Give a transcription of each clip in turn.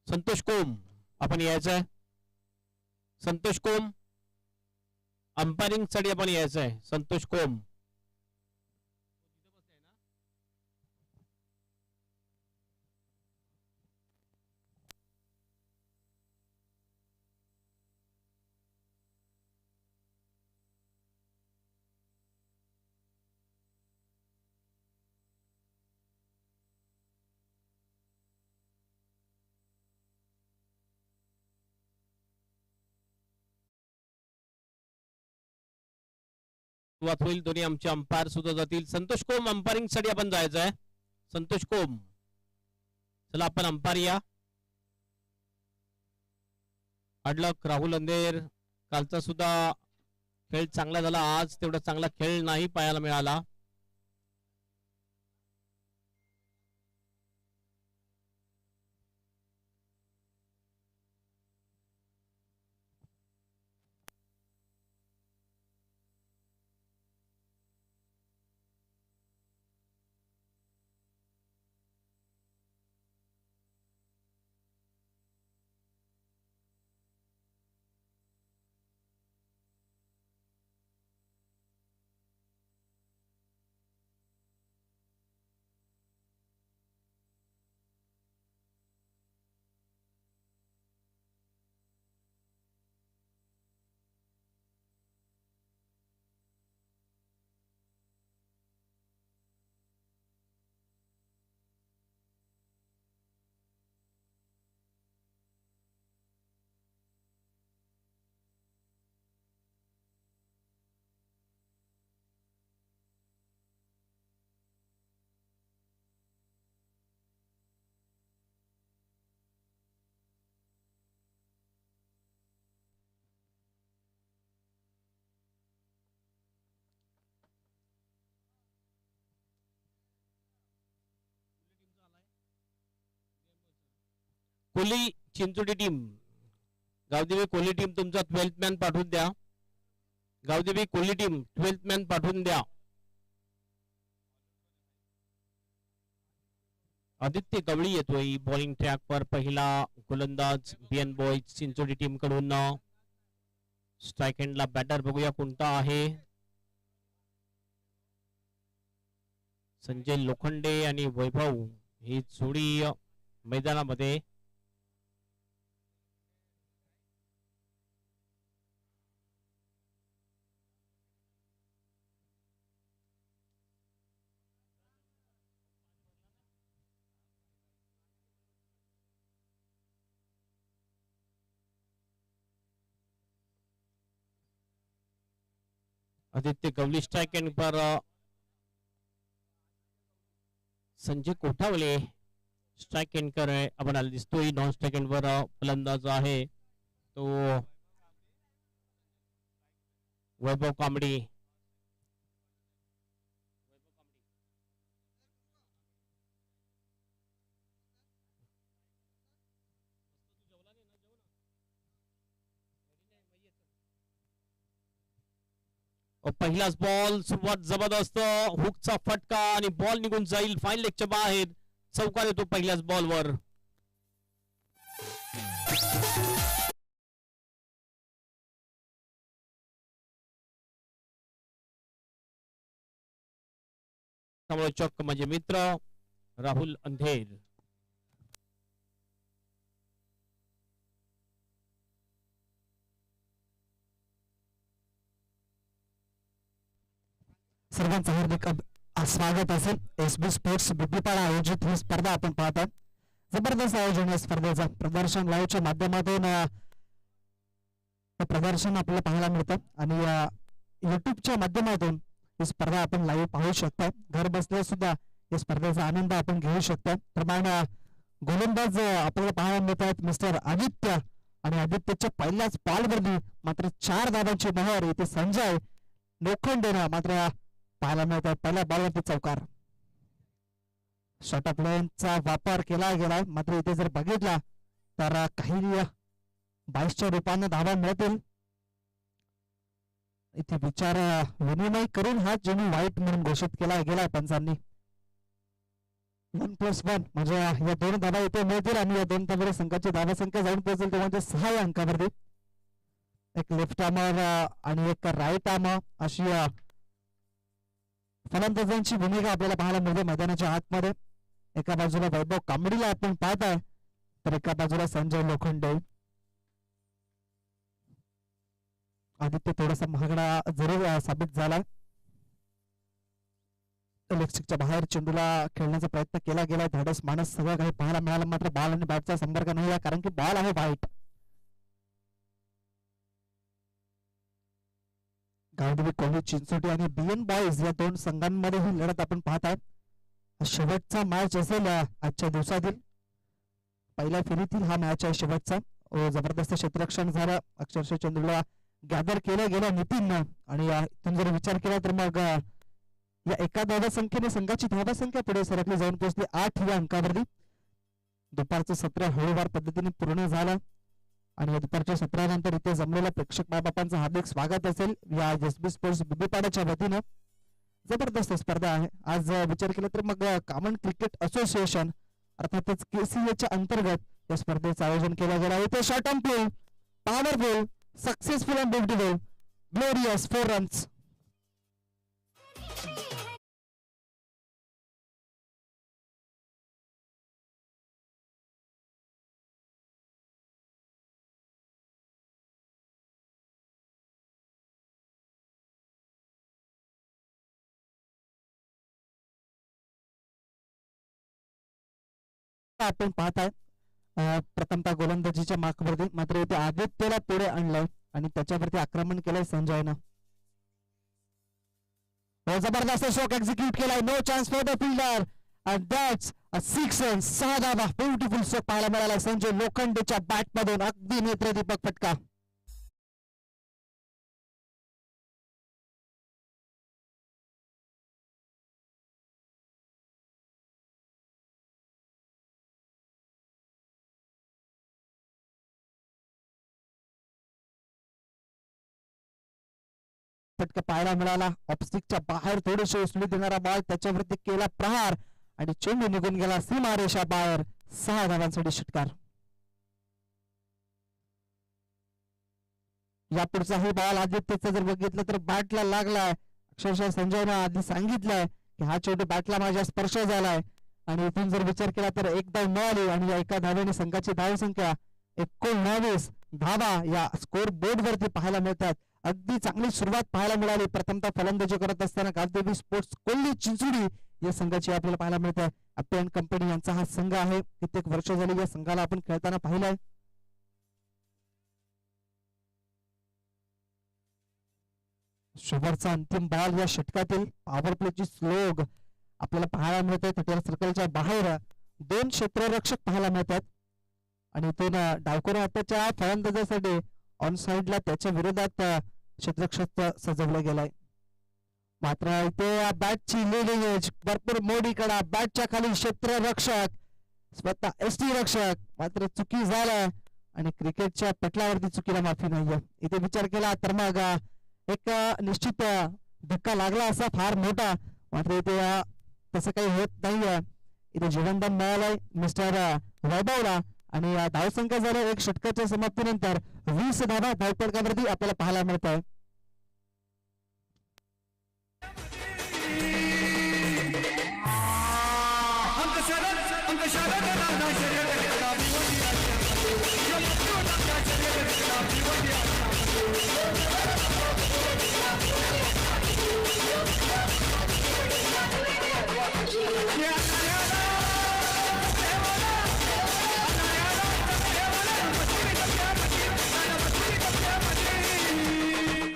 संतोष कोम आपण यायचं आहे. संतोष कोम अंपायरिंग साठी आपण यायचं आहे. संतोष कोम सुरुवात होईल. दोन्ही आमचे अंपायर सुद्धा जातील. संतोष कोम अंपायरिंग साठी आपण जायचं आहे. संतोष कोम चला आपण अंपायर या. अडलक राहुल अंधेर कालचा सुद्धा खेळ चांगला झाला. आज तेवढा चांगला खेळ नाही पाहायला मिळाला. कोहली चिंचोटी टीम गावदेवी कोहली टीम तुमचा 12th मॅन पाठवून द्या. Gavdevi Kohli team 12th man पाठवून द्या. आदित्य गवळी येतोय बॉलिंग ट्रॅक वर. पहिला गोलंदाज बीएन बॉयज चिंचोटी टीम कडून. स्ट्राइक एंडला बॅटर बघूया कोणता आहे. संजय लोखंडे आणि वैभव ही जोडी मैदानामध्ये. आदित्य गवली स्ट्राइक एंड पर. संजय कोठावले स्ट्राइक एंड कर आपल्याला दिसतोय. नॉन स्ट्राइक एंड वर फलंदाज आहे तो वैभव कांबडी. पहिलाच बॉल सुरुवात जबरदस्त. हुकचा फटका आणि बॉल निघून जाईल फाईन लेगच्या बाहेर. चौकार येतो पहिल्याच बॉलवर. समालोचक माझे मित्र राहुल अंधेर. सर्वांचं हार्दिक स्वागत असेल. एसबी स्पोर्ट्स बुद्धिपाडा आयोजित ही स्पर्धा आपण पाहतात. जबरदस्त आयोजन या स्पर्धेचं. प्रदर्शन लाईव्हच्या माध्यमातून प्रदर्शन आपल्याला पाहायला मिळतं आणि युट्यूबच्या माध्यमातून ही स्पर्धा आपण लाईव्ह पाहू शकता. घर बसल्या सुद्धा या स्पर्धेचा आनंद आपण घेऊ शकता. प्रमाणे गोलंदाज आपल्याला पाहायला मिळतात मिस्टर आदित्य आणि आदित्यच्या पहिल्याच बॉलवरती मात्र 4 धावांची मोहर इथे संजय लोखंडेनं मात्र पाहायला मिळतात. पहिल्या बॉलवरती चौकार. शॉर्ट ऑफ लेनचा वापर केला गेला मात्र इथे जर बघितला तर काही 22च्या रूपाने धावा मिळतील. इथे विचार विनिमय करून हा चेंडू वाईट म्हणून घोषित केला गेला पंचांनी. 1+1 म्हणजे या दोन धावा इथे मिळतील आणि या दोन धाब्याला संघाची धावा संख्या जाऊन पोहोचेल ते म्हणजे 6 या अंकावरती. एक लेफ्ट आर्मर आणि एक राईट आर्मर अशी फलंदाजांची भूमिका आपल्याला पाहायला मिळते मैदानाच्या आतमध्ये. एका बाजूला वैभव कांबडीला आपण पाहताय तर एका बाजूला संजय लोखंडे. आदित्य थोडासा महागडा जरूर साबित झाला. लेगस्टिकच्या बाहेर चेंडूला खेळण्याचा प्रयत्न केला गेला. धाडस माणस सगळं काही पाहायला मिळालं मात्र बॉल आणि बॅटचा संपर्क नाही आहे कारण की बॉल आहे वाईट. गावदेवी कोहली चिंचोटी आणि बीएन बॉईज या दोन संघांमध्ये ही लढत आपण पाहताय. शेवटचा मॅच असेल आजच्या दिवसातील. पहिल्या फेरीतील हा मॅच आहे शेवटचा. जबरदस्त क्षेत्ररक्षण झालं. अक्षरशः चेंडूला गॅदर केलं गेलं नितीन आणि इथून जर विचार केला तर मग या एका धावा संख्येने संघाची धावा संख्या पुढे सरकली जाऊन पोहोचली 8 या अंकावरती. दुपारचं सत्र हळूवार पद्धतीने पूर्ण झालं आणि या दुपारच्या सत्रानंतर इथे जमलेल्या प्रेक्षक मायबापांचं हार्दिक स्वागत असेल या एसबी स्पोर्ट्स बुद्धिपाड्याच्या वतीनं. जबरदस्त स्पर्धा आहे. आज विचार केला तर मग कॉमन क्रिकेट असोसिएशन अर्थातच KCA च्या अंतर्गत या स्पर्धेचं आयोजन केलं गेलं. इथे short on play, powerful, successful and beautiful, glorious 4 runs. आपण पाहताय प्रथमतः गोलंदाजीच्या मार्कवरती मात्र इथे आदित्यला पुढे आणलंय आणि त्याच्यावरती आक्रमण केलंय संजयनं. जबरदस्त शॉट एक्झिक्यूट केलाय. No chance for the fielder and that's a 6 runs. 6 धावा. ब्युटिफुल शॉट पाहायला मिळाला संजय लोखंडेच्या बॅट मधून. अगदी नेत्रदीपक फटका. फटका पाहायला मिळाला. ऑफस्टिकच्या बाहेर थोडीशी उसळी देणारा बॉल त्याच्यावरती केला प्रहार आणि चेंडू निघून गेला सीमारेषा बाहेर. 6 धावांसाठी षटकार. या पुढचाही बॉल आदित्यचा जर बघितलं तर बॅटला लागलाय. अक्षरशः संजयनं आधी सांगितलंय की हा चेंडू बॅटला माझ्या स्पर्श झालाय आणि इथून जर विचार केला तर एक धाव मिळाली आणि या एका धावेने संघाची धाव संख्या 19 धावा या स्कोर बोर्ड वरती पाहायला मिळतात. अगदी चांगली सुरुवात पाहायला मिळाली. प्रथमतः फलंदाजी करत असताना गावदेवी स्पोर्ट्स कोल्ही चिंचोडी या संघाची आपल्याला पाहायला मिळते. अप्पे अँड कंपनी यांचा हा संघ आहे. कित्येक वर्ष झाली या संघाला आपण खेळताना पाहिलंय. शेवटचा अंतिम बॉल या षटकातील पॉवर प्लेची स्लोग आपल्याला पाहायला मिळते. 30 सर्कलच्या बाहेर 2 क्षेत्ररक्षक पाहायला मिळतात आणि इथून डावखोरा हाताच्या फलंदाजासाठी ऑन साइडला त्याच्या विरोधात क्षेत्ररक्षक सजवलं गेलाय. मात्र इथे बॅटची लिडिंग एज भरपूर मोडी कडा. बॅटच्या खाली क्षेत्ररक्षक स्वतः एसटी रक्षक मात्र चुकी झालाय आणि क्रिकेटच्या पटलावरती चुकीला माफी नाहीये. इथे विचार केला तर मग एक निश्चित धक्का लागला असा फार मोठा मात्र इथे तसं काही होत नाहीये. इथे जीवनदान मिळालंय मिस्टर वैभवला आणि धावसंख्या झाल्या 1 षटकाच्या समाप्तीनंतर 20 धावा धावपळकावरती आपल्याला पाहायला मिळत आहे.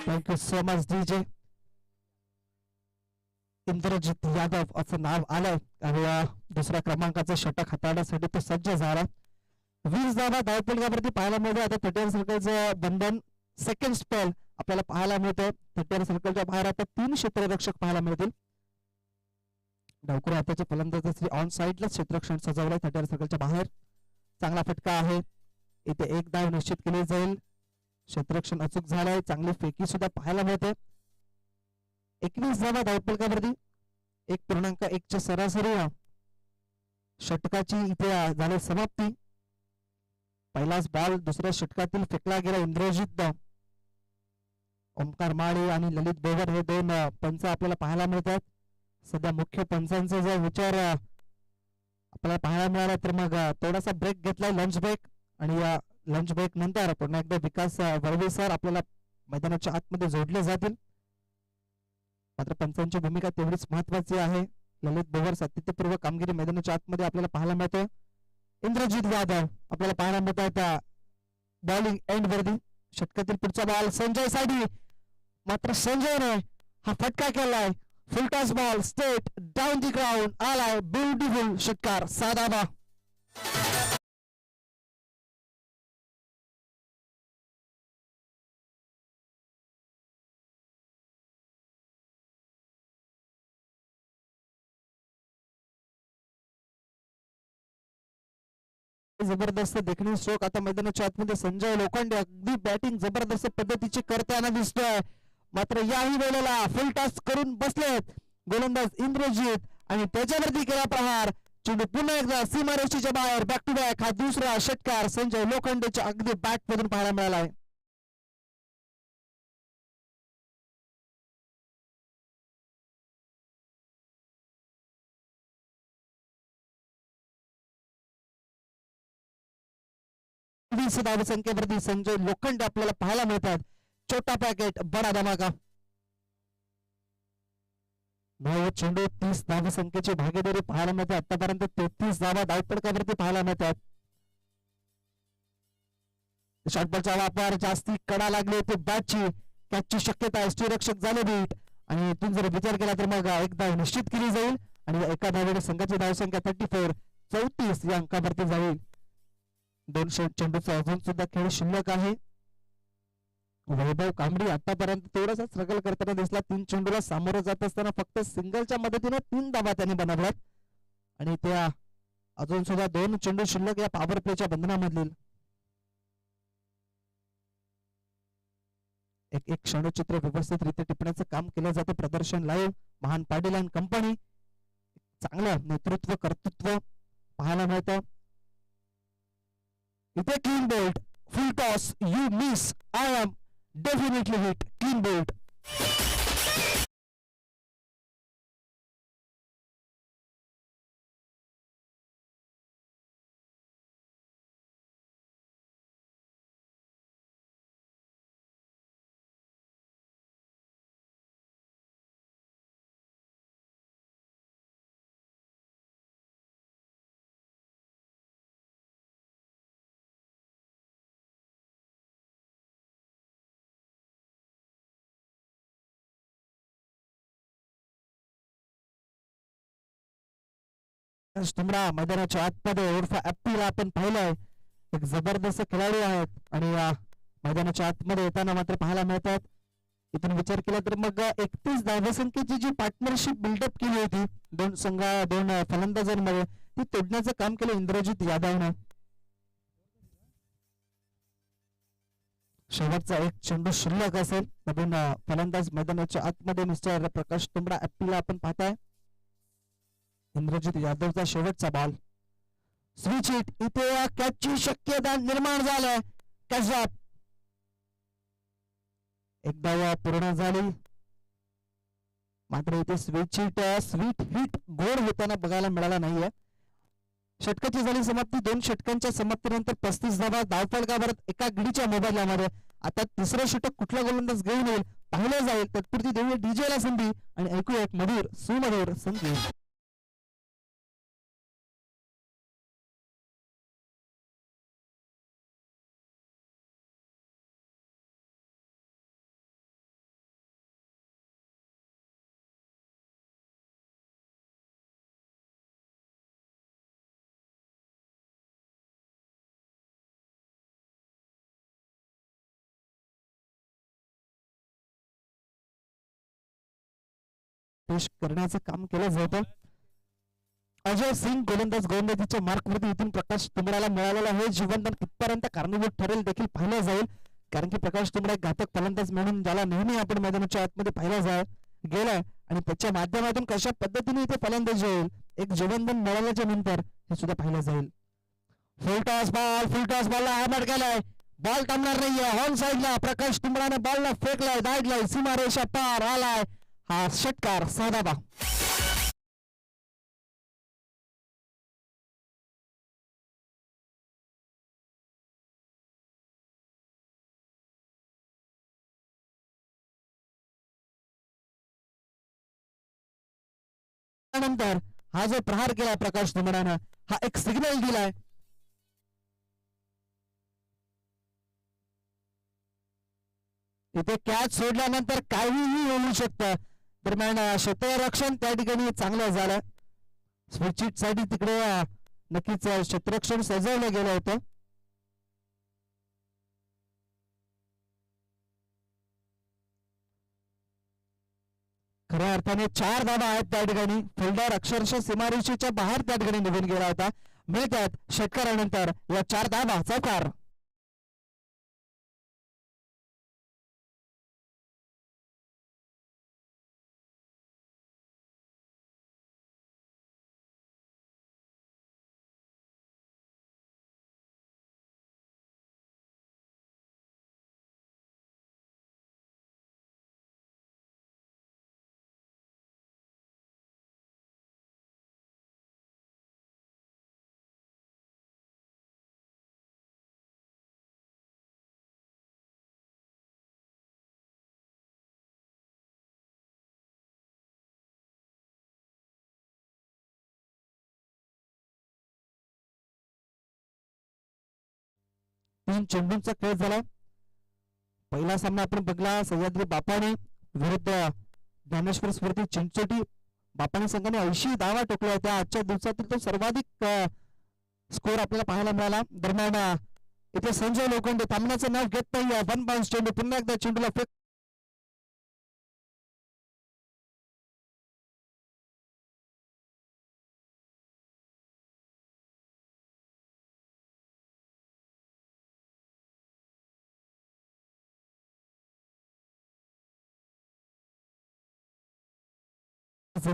Thank you so much DJ. Indrajit Yadav असं नाव आलंय आणि दुसऱ्या क्रमांकाचं षटक हाताळण्यासाठी तो सज्ज झाला. 20 धावा धावपळकावरती पाहायला मिळते. आता 30 सर्कलचं बंधन सेकंड स्पेल आपल्याला पाहायला मिळतं. 30 सर्कलच्या बाहेर आता 3 क्षेत्ररक्षक पाहायला मिळतील. डावखोरा हाताचे फलंदाज ऑन साइडला क्षेत्ररक्षण सजवलंय 30 सर्कलच्या बाहेर. चांगला फटका आहे. इथे 1 धाव निश्चित केली जाईल. क्षेत्ररक्षण अचूक झालंय. चांगली फेकी सुद्धा पाहायला मिळते. 21 धावा धावपळकावरती 1.1 च्या सरासरी षटकाची इथे झाली समाप्ती. पहिलाच बॉल दुसऱ्या षटकातील फेकला गेला. इंद्रजित, ओमकार माळे आणि ललित बोवर हे दोन पंच आपल्याला पाहायला मिळतात. सध्या मुख्य पंचांचा जर विचार आपल्याला पाहायला मिळाला तर मग थोडासा ब्रेक घेतलाय, लंच ब्रेक. आणि या लंच ब्रेक नंतर पुन्हा एकदा विकास वरवे सर आपल्याला मैदानाच्या आतमध्ये जोडले जातील. मात्र पंचांची भूमिका तेवढीच महत्वाची आहे. ललित बोवर सातत्यपूर्व कामगिरी मैदानाच्या आतमध्ये आपल्याला पाहायला मिळते. इंद्रजित यादव आपल्याला पाहायला मिळतात बॉलिंग एंड वरती. षटकातील पुढचा बॉल संजय साठी, मात्र संजयने हा फटका केलाय. फुल toss ball straight down the ground आलाय. ब्युटिफुल षटकार, साधा बा. जबरदस्त देखणी स्ट्रोक आता मैदानाच्या आतमध्ये संजय लोखंडे अगदी बॅटिंग जबरदस्त पद्धतीची करताना दिसतोय. मात्र याही वेळेला फुल टॉस करून बसलेत गोलंदाज इंद्रजित आणि त्याच्यावरती केला प्रहार. चेंडू पुन्हा एकदा सीमारेषेच्या बाहेर. बॅक टू बॅक हा दुसरा षटकार संजय लोखंडेच्या अगदी बॅट मधून पाहायला मिळाला आहे. धावसंख्येवरती संजय लोखंडे आपल्याला पाहायला मिळतात. छोटा पॅकेट बडा धमाका. 9 चेंडू 30 धावसंख्येची भागीदारी पाहायला मिळते. आतापर्यंत 33 धावा धावपडकावरती पाहायला मिळतात. शॉर्टबॉलचा वापर, जास्ती कडा लागली होती बॅटची, कॅचची शक्यता आहे. स्टीरक्षक झाले बीट आणि इथून जर विचार केला तर मग एकदा निश्चित केली जाईल आणि एका धावेने संघाची धावसंख्या 34 या अंकावरती जाईल. 2 चेंडूचा अजून सुद्धा खेळ शिल्लक आहे. वैभव कांबडी आतापर्यंत थोडासा स्ट्रगल करताना दिसला. 3 चेंडूला सामोरं जात असताना फक्त सिंगलच्या मदतीने 3 धावा त्यांनी बनवल्यात आणि त्या अजून सुद्धा 2 चेंडू शिल्लक या पॉवर प्लेच्या बंधनामधील. एक क्षणचित्र व्यवस्थितरित्या टिपण्याचं काम केलं जातं. प्रदर्शन लाईव्ह महान पाटील अँड कंपनी चांगलं नेतृत्व कर्तृत्व पाहायला मिळतं. इथे clean bolt, full toss, you miss, I am definitely hit, clean bolt. तुमरा मैदानाच्या आतमध्ये उर्फ ऍप्पीला आपण पाहिलंय. एक जबरदस्त खेळाडू आहेत आणि मैदानाच्या आतमध्ये येताना मात्र पाहायला मिळतात. इथून विचार केला तर मग 31 धावसंख्येची जी पार्टनरशिप बिल्डअप केली होती दोन फलंदाजांमध्ये ती तोडण्याचं काम केलं इंद्रजित यादवने. शेवटचा 1 चेंडू शिल्लक असेल. नवीन फलंदाज मैदानाच्या आतमध्ये मिस्टर प्रकाश तुमरा ऍप्पीला आपण पाहताय. इंद्रजित यादवचा शेवटचा बॉल, स्विच हिट. इथे कॅचची शक्यता निर्माण झालाय. कॅच ड्रॉप, एकदा पूर्ण झाली मात्र इथे स्विच हिट गोड होताना बघायला मिळाला नाहीये. षटकाची झाली समाप्ती. 2 षटकांच्या समाप्तीनंतर 35 धावा धावफलकावर एका गडीच्या मोबाईलमध्ये. आता तिसरं षटक कुठला गोलंदाज घेऊन येईल पाहिलं जाईल. तत्पुरती देऊया डीजेला संधी आणि ऐकूया एक मधुर सुमधुर संगीत. करण्याचं काम केलं जातं. अजय सिंग गोलंदाज गोलंदाजीच्या मार्कवरती इथून प्रकाश तुमराला मिळालेला हे जीवनदान कितपर्यंत कारणीभूत ठरेल देखील पाहिलं जाईल. कारण की प्रकाश तुमरा एक घातक फलंदाज म्हणून ज्याला नेहमी आपण मैदानाच्या आतमध्ये पाहिलं गेलाय आणि त्याच्या माध्यमातून कशा पद्धतीने इथे फलंदाजी होईल एक जीवनदान मिळाल्याच्या नंतर हे सुद्धा पाहिलं जाईल. फुलटॉस बॉलला हॅमर केलाय, बॉल थांबणार नाहीये. ऑन साइडला प्रकाश तुंबडाने बॉलला फेकलाय, दाडलाय, सीमारेषा पार आलाय. हा षटकार, 6 धावा. नंतर हा जो प्रहार केला प्रकाश तुंबडानं, हा एक सिग्नल दिलाय. इथे कॅच सोडल्यानंतर काहीही होऊ शकतं. दरम्यान क्षेत्ररक्षण त्या ठिकाणी चांगलं झालं. स्विचिट साठी तिकडे नक्कीच क्षेत्ररक्षण सजवलं गेलं होतं. खऱ्या अर्थाने 4 धावा आहेत त्या ठिकाणी. फिल्डर अक्षरशः सीमारेषेच्या बाहेर त्या ठिकाणी निघून गेला होता. मिळतात षटकारानंतर या 4 धावा, चौकार. तीन चेंडूंचा खेळ झाला. पहिला सामना आपण बघला सह्याद्री बापाने विरुद्ध ज्ञानेश्वर स्मृती चिंचोटी. बापाने संघाने 80 धावा ठोकल्या होत्या. आजच्या दिवसातील तो सर्वाधिक स्कोर आपल्याला पाहायला मिळाला. दरम्यान इथे संजय लोखंडे थांबण्याचं नाव घेत नाही. 1 बाउन्स चेंडू पुन्हा एकदा चेंडूला फेक.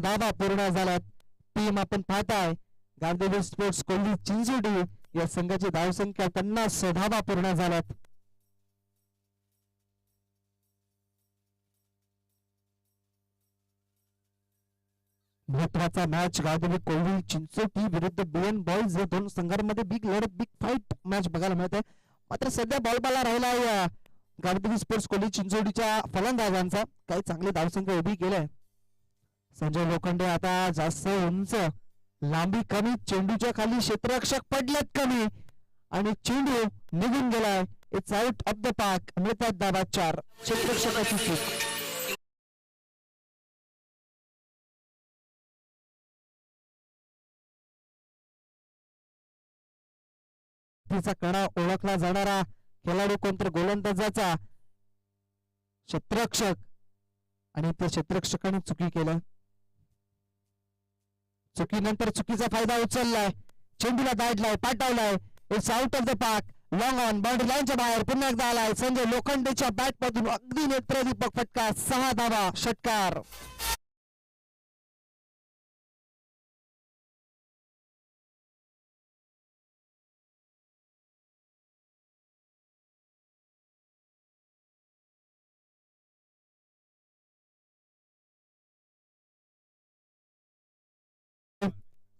धावा पूर्ण झाल्यात. टीम आपण पाहताय गांधीवी स्पोर्ट्स कोल्ही चिंचोटी या संघाची धावसंख्या 50 धावा पूर्ण झाल्यात. महत्वाचा मॅच गांधीवी कोल्ही चिंचोटी विरुद्ध बीएन बॉयज या दोन संघांमध्ये बिग लढत, बिग फाईट मॅच बघायला मिळते. मात्र सध्या बॉलबाला राहिला गांधीवी स्पोर्ट्स कोल्ही चिंचोटीच्या फलंदाजांचा. काही चांगली धावसंख्या उभी केली. संजय लोखंडे आता जास्त उंच, लांबी कमी, चेंडूच्या खाली क्षेत्ररक्षक पडलेत कमी आणि चेंडू निघून गेलाय. It's out of the park. मिळतात धावा 4. क्षेत्ररक्षकाची चूक. तिचा कणा ओळखला जाणारा खेळाडू कोणतर गोलंदाजाचा क्षेत्ररक्षक आणि त्या क्षेत्ररक्षकाने चुकी केलं. चुकीनंतर चुकीचा फायदा उचललाय. चेंडूला दाटलाय, पाठवलाय. It's out of the park. Long on boundary लाईनच्या बाहेर पुन्हा एकदा आलाय. संजय लोखंडेच्या बॅट मधून अगदी नेत्रदीपक फटका. 6 धावा, षटकार.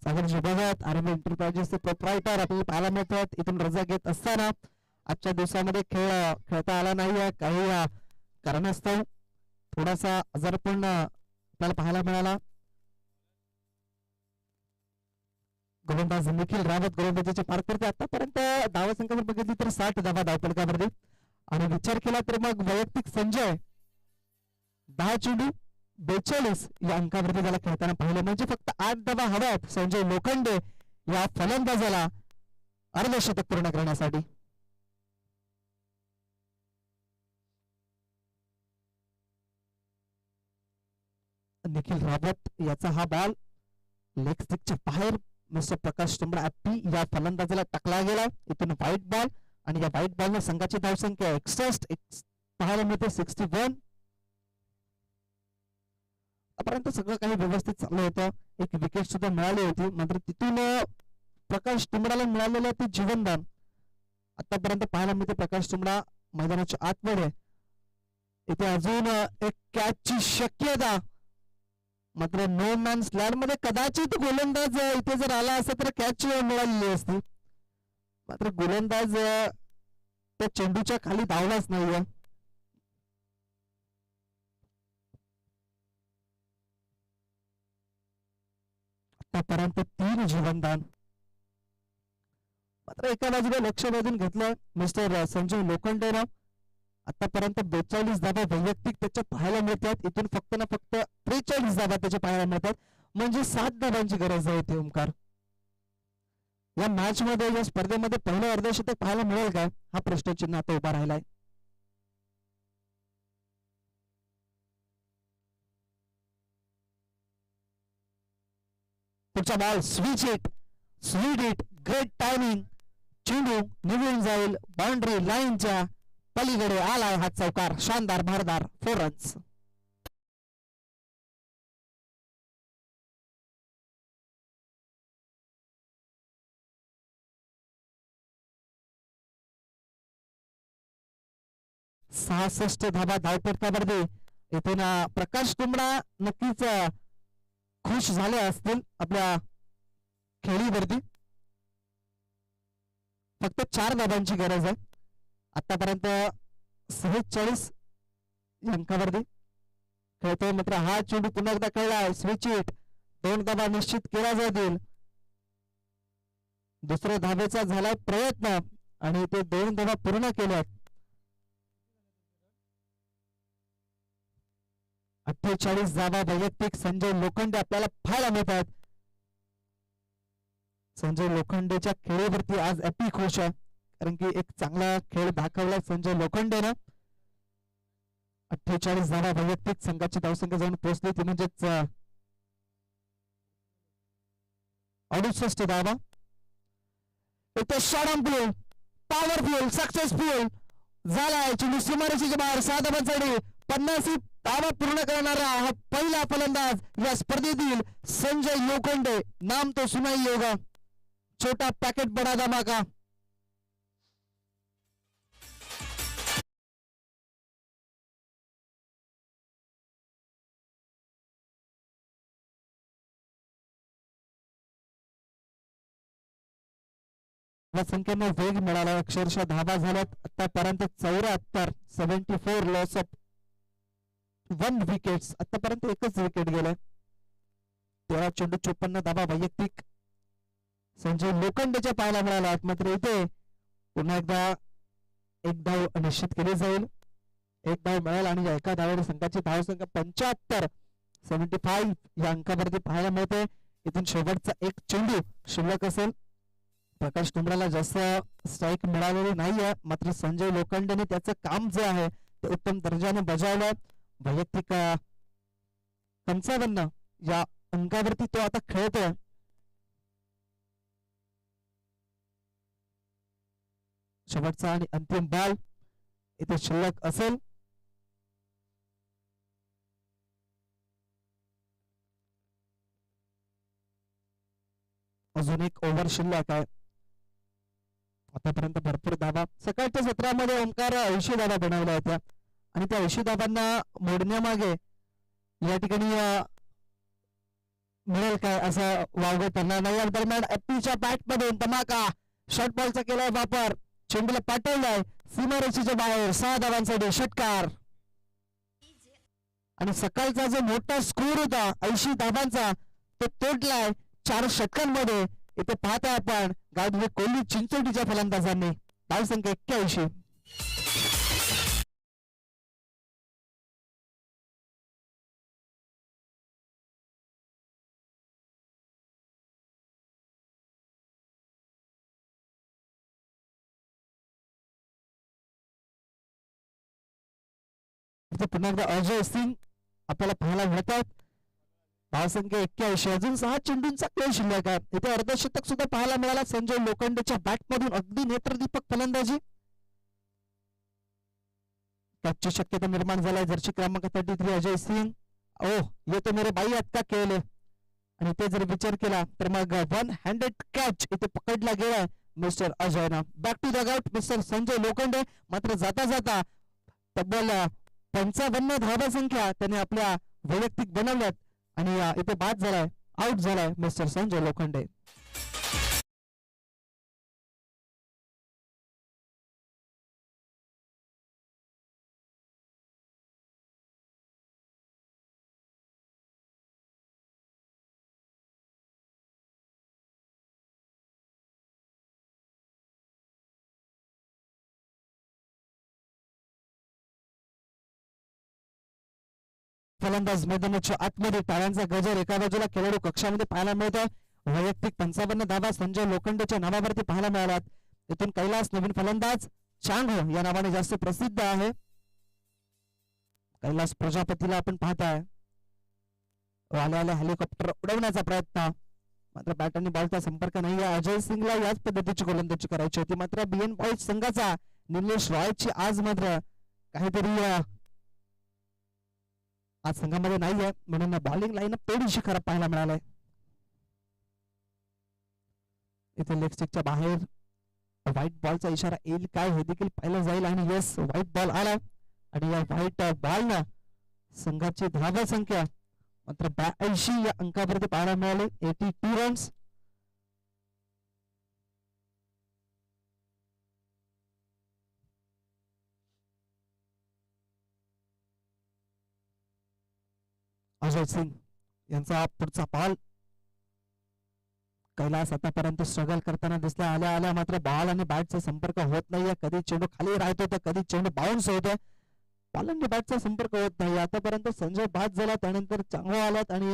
सागर भगत आर्मी एंटरप्राइजेसचे प्रोप्रायटर आपल्याला पाहायला मिळतात. इथून रजा घेत असताना आजच्या दिवसामध्ये खेळता आला नाहीये. काही कारणास्तव थोडासा आजारपण आपल्याला पाहायला मिळाला. गोलंदाज निखिल रावत गोलंदाजीचे पार करते. आतापर्यंत धावा संख्येवर बघितली तर 60 धावा धावफलकावरती आणि विचार केला तर मग वैयक्तिक संजय 10 चेंडू 42 या अंकावरती त्याला खेळताना पाहिलं. म्हणजे फक्त 8 धावा हव्यात संजय लोखंडे या फलंदाजाला अर्धशतक पूर्ण करण्यासाठी. निखिल रावत याचा हा बॉल लेग स्टिकच्या बाहेर मिस्टर प्रकाश तुंबडा ऍपी या फलंदाजाला टाकला गेला. इथून व्हाईट बॉल आणि या व्हाईट बॉलने संघाची धावसंख्या 61 पाहायला मिळते. 61. आतापर्यंत सगळं काही व्यवस्थित चाललं होतं. एक विकेट सुद्धा मिळाली होती, मात्र तिथून प्रकाश तुंबडाला मिळालेलं ते जीवनदान आतापर्यंत पाहायला मिळते. प्रकाश तुंबडा मैदानाच्या आतमध्ये, इथे अजून एक कॅचची शक्यता, मात्र नो मॅन्स लँड मध्ये कदाचित गोलंदाज इथे जर आला असता तर कॅच मिळालेली असती, मात्र गोलंदाज त्या चेंडूच्या खाली धावलाच नाहीये. आतापर्यंत 3 जीवनदान, मात्र एका बाजूला लक्ष वेधून घेतलं मिस्टर संजय लोखंडेनं. आतापर्यंत 42 धाबा वैयक्तिक त्याच्या पाहायला मिळतात. इथून फक्त ना फक्त 43 धाबा त्याच्या पाहायला मिळतात, म्हणजे 7 धाबांची गरज आहे. ते ओमकार, या मॅच मध्ये या स्पर्धेमध्ये पहिलं अर्धशतक पाहायला मिळेल काय, हा प्रश्नचिन्ह आता उभा राहिलाय. पुढचा ball switch hit, sweet hit, great timing, चेंडू निघून जाईल बाउंड्री लाईनच्या पलीकडे, आलाय हा चौकार, शानदार भारदार 4 रन्स. सहासष्ट धाबा धावपटकावरती. इथे ना प्रकाश तुंबडा नक्कीच खुश झाले असतील आपल्या खेळीवरती. फक्त 4 धाबांची गरज आहे. आतापर्यंत 46 अंकावरती खेळतोय, मात्र हा चेंडू पुन्हा एकदा खेळलाय. स्विच हिट, 2 धाबा निश्चित केला जातील. दुसऱ्या धाबेचा झालाय प्रयत्न आणि ते 2 धाबा पूर्ण केल्यात. 48 धाबा वैयक्तिक संजय लोखंडे आपल्याला पाहायला मिळतात. संजय लोखंडेच्या खेळीवरती आज एपी खुश आहे, कारण की एक चांगला खेळ दाखवला संजय लोखंडेनं. 48 धाबा वैयक्तिक, संघाची धावसंख्या जाऊन पोहोचली ती म्हणजेच 68 धाबा. इथे शॉर्ट पॉवरफुल सक्सेसफुल झालाय, चेंडू सीमारेषेच्या बाहेर 6 धाबांसाठी 50 धावा पूर्ण करणारा हा पहिला फलंदाज या स्पर्धेतील संजय लोखंडे. नाम तो सुनाई होगा, छोटा पॅकेट बडा धमाका. संख्येने वेग मिळाला, अक्षरशः धाबा झाल्यात आतापर्यंत 74, 74 लॉस ऑफ 1 विकेट्स. आतापर्यंत एकच विकेट गेलाय. 13 चेंडू 54 धाबा वैयक्तिक संजय लोखंडेच्या पाहायला मिळाला, मात्र इथे पुन्हा एकदा एक धाव निश्चित केली जाईल. एक धाव मिळेल आणि एका धावेने संघाची धावसंख्या 75, 75 या अंकावरती पाहायला मिळते. इथून शेवटचा एक चेंडू शिल्लक असेल. प्रकाश तुंबडाला जास्त स्ट्राईक मिळालेली नाहीये, मात्र संजय लोखंडेने त्याचं काम जे आहे ते उत्तम दर्जाने बजावलं. वैयक्तिक 55 या अंकावरती तो आता खेळतोय. शेवटचा आणि अंतिम बॉल इथे शिल्लक असेल. अजून एक ओव्हर शिल्लक आहे. आतापर्यंत भरपूर धाबा सकाळच्या सत्रामध्ये ओमकार 80 धाबा बनवल्या होत्या आणि त्या 80 धाबांना मोडण्यामागे या ठिकाणी मिळेल काय असं वावगं करणार नाही. दरम्यान एपीच्या बॅट मधून धमाका, शॉर्ट बॉलचा केलाय वापर, चेंडूला पाठवलाय सीमारेषेच्या बाहेर, 6 धावांसाठी षटकार. आणि सकाळचा जो मोठा स्कोर होता 80 धाबांचा तो तोडलाय 4 षटकांमध्ये. इथे पाहता आपण गावदेवी कोल्ही चिंचोटीच्या फलंदाजांनी धावसंख्या 81. पुन्हा एकदा अजय सिंग आपल्याला पाहायला मिळतात. धावसंख्या 81, अजून 6 चेंडूंचा खेळ शिल्लक आहे. इथे अर्धशतक सुद्धा पाहायला मिळाला संजय लोखंडेच्या बॅट मधून, अगदी नेत्रदीपक फलंदाजी. कॅचची शक्यता निर्माण झालाय. जर्सी क्रमांक 33 अजय सिंग ओ ये तो मेरे बाई आहेत का केले. आणि ते जर विचार केला तर मग वन हँडेड कॅच इथे पकडला गेलाय मिस्टर अजयना. Back to the out mister Sanjay Lokhande. मात्र जाता जाता तब्बल 55 धावा संख्या त्याने आपल्या वैयक्तिक बनवल्यात आणि इथे बाद झालाय, आउट झालाय मिस्टर संजय लोखंडे. फलंदाज मैदानाच्या आतमध्ये टाळ्यांचा गजर एका बाजूला खेळाडू कक्षामध्ये पाहायला मिळतोय. वैयक्तिक 55 धावा संजय लोखंडेच्या नावावरती पाहायला मिळाल्यात. इथून कैलास नवीन फलंदाज चांगो या नावाने जास्त प्रसिद्ध आहे. कैलास प्रजापतीला आपण पाहताय आल्या हेलिकॉप्टर उडवण्याचा प्रयत्न, मात्र बॅट आणि बॉलचा संपर्क नाही आहे. अजय सिंगला याच पद्धतीची गोलंदाजी करायची होती, मात्र बीएन बॉईज संघाचा निलेश रॉयची आज मात्र काहीतरी आज संघामध्ये नाहीये, म्हणून बॉलिंग लाईन थोडीशी खराब पाहायला मिळालंय. इथे लेग स्टिकच्या बाहेर व्हाईट बॉलचा इशारा येईल काय हे देखील पाहिलं जाईल. आणि येस व्हाईट बॉल आला आणि या व्हाईट बॉलनं संघाची धावा संख्या मात्र 82 या अंकावरती पाहायला मिळाले. 82 रन्स. अजय सिंग यांचा पुढचा बॉल. कैलास आतापर्यंत स्ट्रगल करताना दिसला, आल्या आल्या मात्र बॉल आणि बॅटचा संपर्क होत नाहीये. कधी चेंडू खाली राहतो तर कधी चेंडू बाउन्स होतोय. बॉल आणि बॅटचा संपर्क होत नाही. आतापर्यंत संजय बाद झाला, त्यानंतर चांगला आलात आणि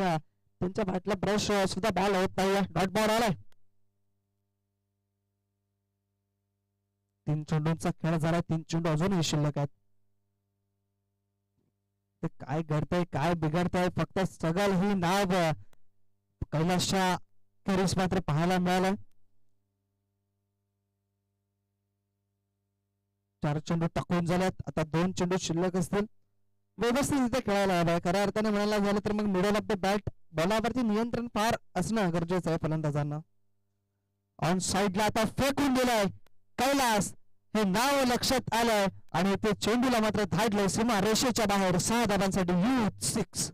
त्यांच्या बॅटला ब्रश सुद्धा बॉल होत नाही. डॉट बॉल आलाय. 3 चेंडूंचा खेळ झालाय. 3 चेंडू अजूनही शिल्लक आहेत. काय घडतंय काय बिघडतंय, फक्त स्ट्रगल ही नाव कैलासच्या कॅरीस मात्र पाहायला मिळालं. 4 चेंडू टाकून झाल्यात, आता 2 चेंडू शिल्लक असतील. व्यवस्थित इथे खेळायला हवाय. खऱ्या अर्थाने म्हणायला झालं तर मग मिडल ऑफ द बॅट बॉलावरती नियंत्रण फार असणं गरजेचं आहे फलंदाजांना. ऑन साइडला आता फेकून दिलाय कैलास, हे नाव लक्षात आलंय आणि ते चेंडूला मात्र धाडलंय सीमा रेषेच्या बाहेर. 6 धावांसाठी यूथ 6.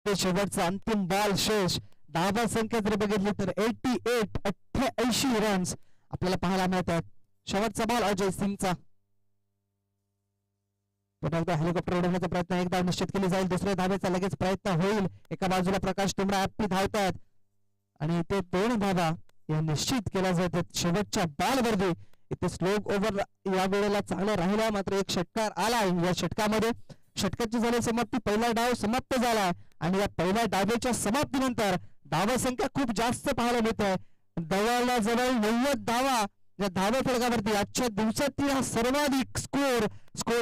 शेवटचा अंतिम बॉल शेष. धावा संख्या जर बघितली तर 88 रन्स आपल्याला पाहायला मिळतात. शेवटचा बॉल अजय सिंगचा. पुन्हा एकदा हेलिकॉप्टर उडवण्याचा प्रयत्न, एकदा निश्चित केली जाईल. दुसऱ्या धावेचा लगेच प्रयत्न होईल. एका बाजूला प्रकाश तुमडा हॅप्पी धावतात आणि ते 2 धावा या निश्चित केल्या जातात शेवटच्या बॉल वरती. इथे स्लो ओव्हर या वेळेला चांगला राहिला, मात्र एक षटकार आला. या षटकामध्ये षटकाची झाली समाप्ती. पहिला डाव समाप्त झाला आणि या पहिल्या डावेच्या समाप्तीनंतर धावा संख्या खूप जास्त पाहायला मिळते. जवळ 90 धावा या धावा फलकावरती आजच्या दिवसातील हा सर्वाधिक स्कोर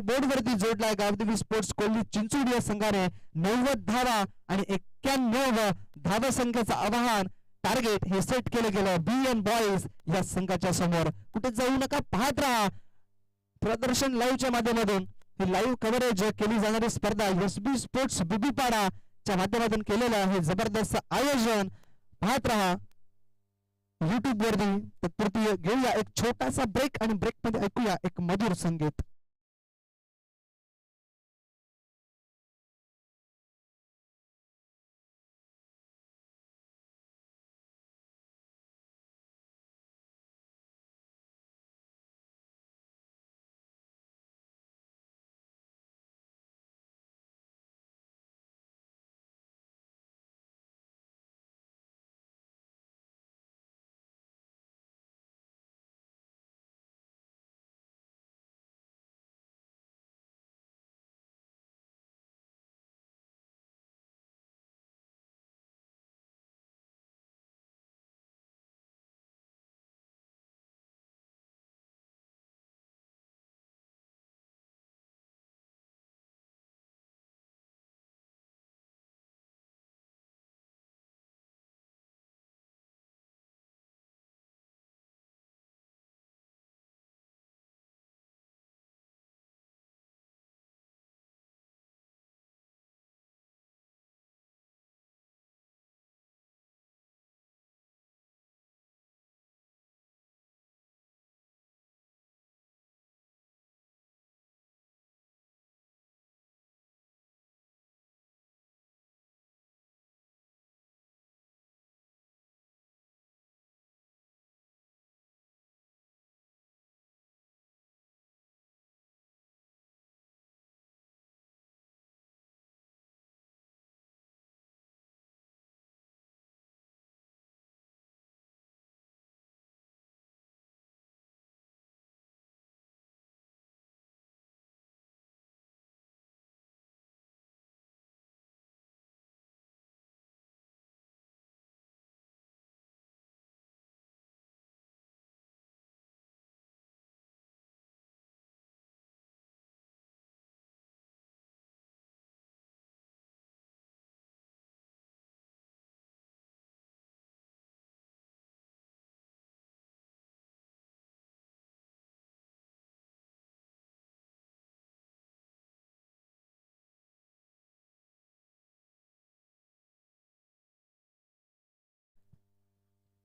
बोर्ड वरती जोडलाय. गावदेवी स्पोर्ट्स कोल्ही चिंचोडी या संघाने 90 धावा आणि 91 धावा संख्येचं आवाहन टार्गेट हे सेट केलं गेलं बीएन बॉईज या संघाच्या समोर. कुठे जाऊ नका, पाहत राहा प्रदर्शन लाईव्हच्या माध्यमातून. ही लाईव्ह कव्हरेज केली जाणारी स्पर्धा एसबी स्पोर्ट्स बीबीपाडा च्या माध्यमातून केलेलं आहे जबरदस्त आयोजन. पाहत रहा युट्यूब वरती. तत्पूर्वी घेऊया एक छोटासा ब्रेक आणि ब्रेक मध्ये ऐकूया एक मधुर संगीत.